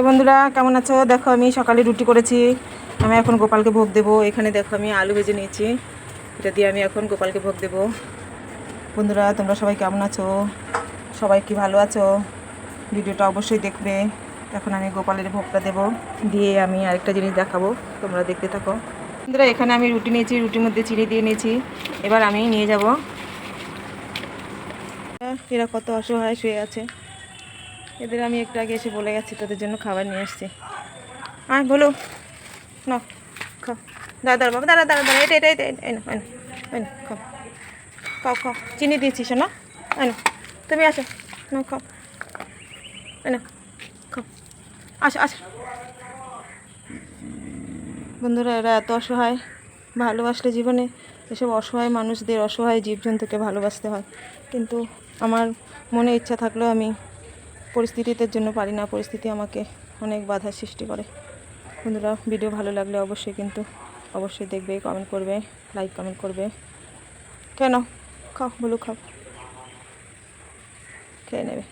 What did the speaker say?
বন্ধুরা কেমন আছো? দেখো আমি সকালে রুটি করেছি, আমি এখন গোপালকে ভোগ দেবো। এখানে দেখো আমি আলু ভেজে নিয়েছি, এটা দিয়ে আমি এখন গোপালকে ভোগ দেবো। বন্ধুরা তোমরা সবাই কেমন আছো? সবাই কি ভালো আছো? ভিডিওটা অবশ্যই দেখবে। এখন আমি গোপালের ভোগটা দেবো, দিয়ে আমি আরেকটা জিনিস দেখাবো, তোমরা দেখতে থাকো। বন্ধুরা এখানে আমি রুটি নিয়েছি, রুটির মধ্যে চিনি দিয়ে নিয়েছি, এবার আমি নিয়ে যাব। এরা কত অসহায় শুয়ে আছে, এদের আমি একটু আগে এসে বলে গেছি তোদের জন্য খাবার নিয়ে আসছি। হ্যাঁ বলো না, খাও। দাদা বাবা, দাঁড়া দাঁড়া দাঁড়া, এটা এটা এটা এই না, এই না, খাও খাও খাও, চিনি দিয়েছিস না, এই না তুমি আসো না, খাও, এই না খাও, আসো আসো। বন্ধুরা এরা এত অসহায়, ভালোবাসলে জীবনে এসব অসহায় মানুষদের, অসহায় জীবজন্তুকে ভালোবাসতে হয়, কিন্তু আমার মনে ইচ্ছা থাকলেও আমি পরিস্থিতিদের জন্য পারি না, পরিস্থিতি আমাকে অনেক বাধার সৃষ্টি করে। বন্ধুরা ভিডিও ভালো লাগলে অবশ্যই কিন্তু অবশ্যই দেখবে, কমেন্ট করবে, লাইক কমেন্ট করবে। কেন খাও বলো, খাও, খেয়ে নেবে।